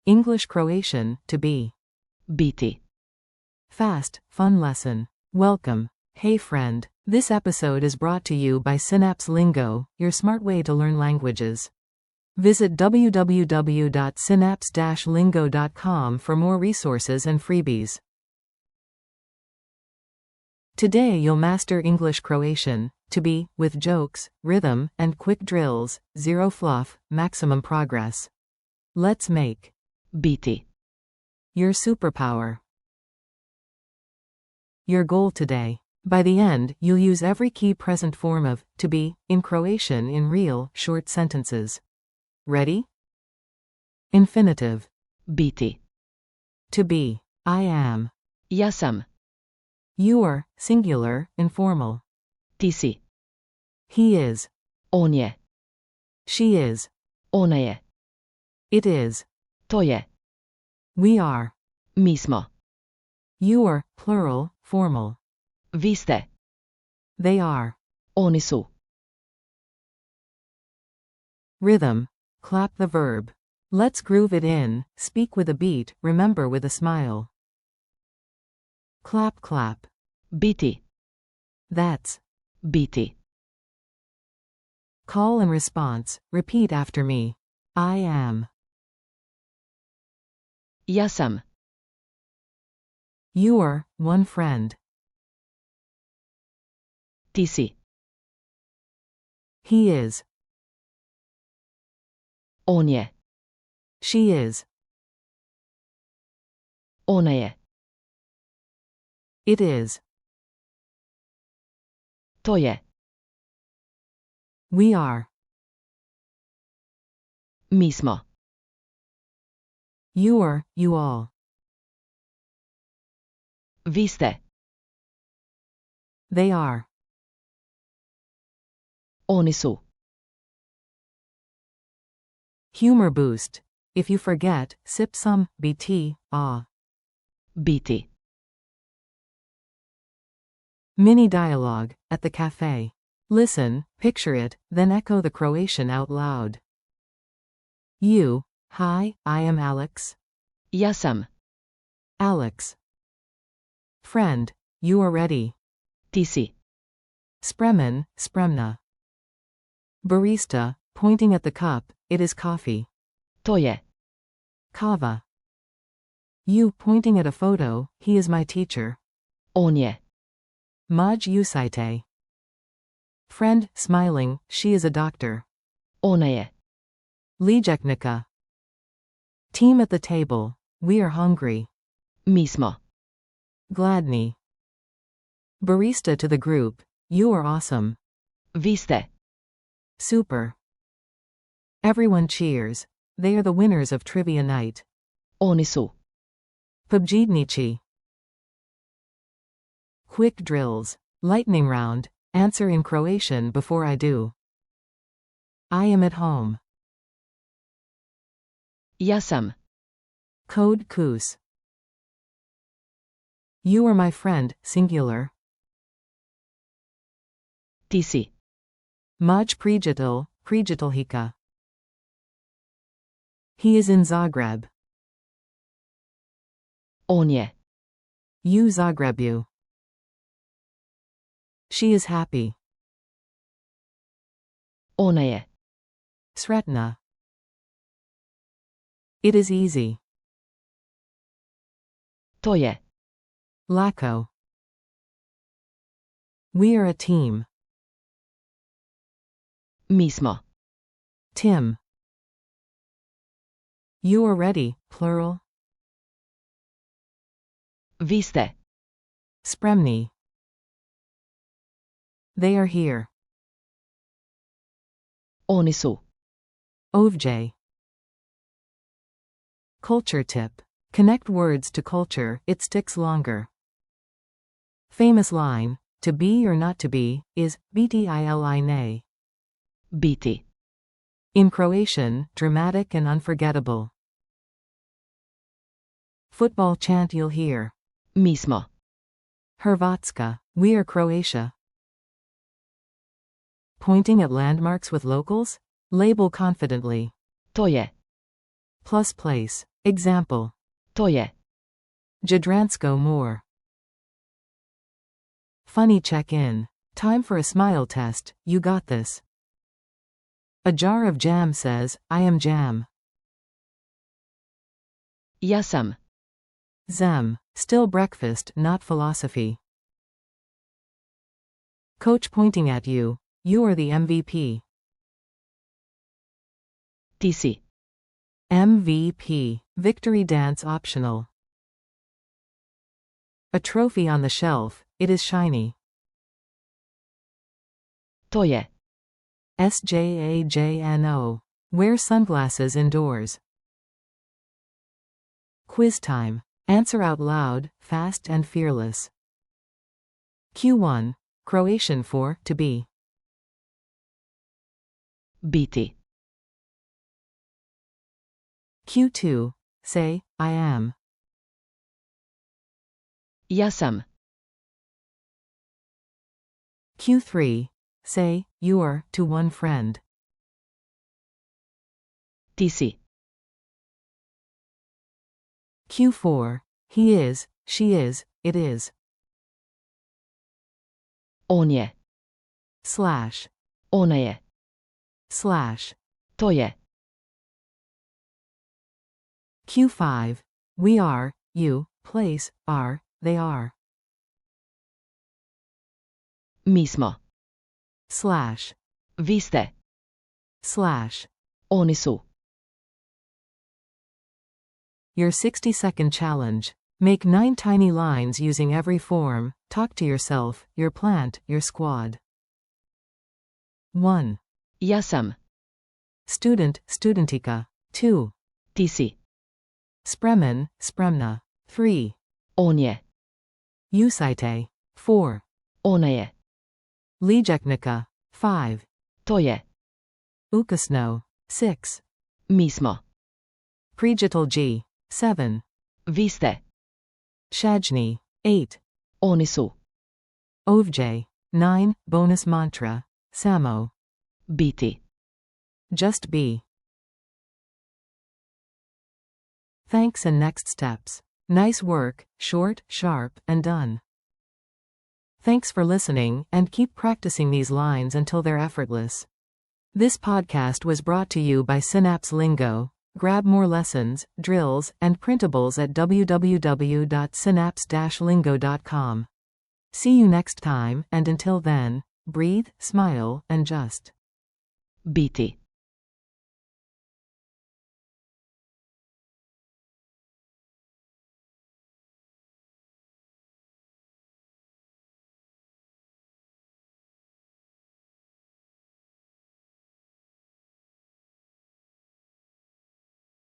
English Croatian, to be. biti. Fast, fun lesson. Welcome. Hey friend. This episode is brought to you by Synapse Lingo, your smart way to learn languages. Visit www.synapse-lingo.com for more resources and freebies. Today you'll master English Croatian, to be, with jokes, rhythm, and quick drills, zero fluff, maximum progress. Let's make biti. your superpower. Your goal today. By the end, you'll use every key present form of to be in Croatian in real, short sentences. Ready? Infinitive. Biti. To be. I am. Ja sam. You are, singular, informal. Ti si. He is. On je. She is. Ona je. It is. To je. We are. Mi smo. You are, plural, formal. Vi ste. They are. Oni su. Rhythm. Clap the verb. Let's groove it in, speak with a beat, remember with a smile. Clap clap. Biti. That's. Biti. Call and response, repeat after me. I am. Ja sam. You are, one friend. Ti si. He is. On je. She is. Ona je. It is. To je. We are. Mi smo. You are, you all. Vi ste. They are. Oni su. Humor boost. If you forget, sip some, biti, Biti. Mini dialogue, at the cafe. Listen, picture it, then echo the Croatian out loud. You. Hi, I am Alex. Ja sam. Alex. Friend. You are ready. Ti si. Spreman, spremna. Barista, pointing at the cup, it is coffee. To je. Kava. You, pointing at a photo, he is my teacher. On je. Maj usite. Friend, smiling, she is a doctor. Ona je. Lijeknika. Team at the table, we are hungry. Mi smo. Gladni. Barista to the group, you are awesome. Vi ste. Super. Everyone cheers, they are the winners of trivia night. Oni su. Pobjednici. Quick drills. Lightning round. Answer in Croatian before I do. I am at home. Ja sam. Code Kus. You are my friend, singular. Ti si. Maj prijatel, He is in Zagreb. On je. You Zagrebu. She is happy. Ona je. Sretna. It is easy. To je. Lako. We are a team. Mi smo. Tim. You are ready, plural. Vi ste. Spremni. They are here. Oni su. Ovdje. Culture tip. Connect words to culture, it sticks longer. Famous line, to be or not to be, is biti ili ne. Biti. In Croatian, dramatic and unforgettable. Football chant you'll hear. Mi smo. Hrvatska, we are Croatia. Pointing at landmarks with locals? Label confidently. To je. Plus place. Example. To je. Jadransko more. Funny check-in. Time for a smile test, you got this. A jar of jam says, I am jam. Ja sam. Zem. Still breakfast, not philosophy. Coach pointing at you. You are the MVP. Ti si. MVP. Victory dance optional. A trophy on the shelf, it is shiny. To je. SJAJNO. Wear sunglasses indoors. Quiz time. Answer out loud, fast and fearless. Ch.2. Croatian for to be. Biti. Ch.2. Say, I am. Ja sam. Ch.3. Say, you are, to one friend. Ti si. Ch.4. He is, she is, it is. On je. Slash. Ona je. Slash. To je. Ch.5. We are, you, place, are, they are. Mi smo. Slash. Vi ste. Slash. Oni su. Your 60-second challenge. Make 9 tiny lines using every form. Talk to yourself, your plant, your squad. 1. Ja sam. Student, studentika. 2. Ti si. Spreman, spremna. 3. On je. Usite. 4. Ona je. Lijeknika. 5. To je. Ukasno. 6. Mi smo. Prijital G. 7. Vi ste. Shajni. 8. Oni su. Ovj. 9. Bonus mantra. Samo. Biti. Just be. Thanks and next steps. Nice work, short, sharp, and done. Thanks for listening, and keep practicing these lines until they're effortless. This podcast was brought to you by Synapse Lingo. Grab more lessons, drills, and printables at www.synapse-lingo.com. See you next time, and until then, breathe, smile, and just Biti.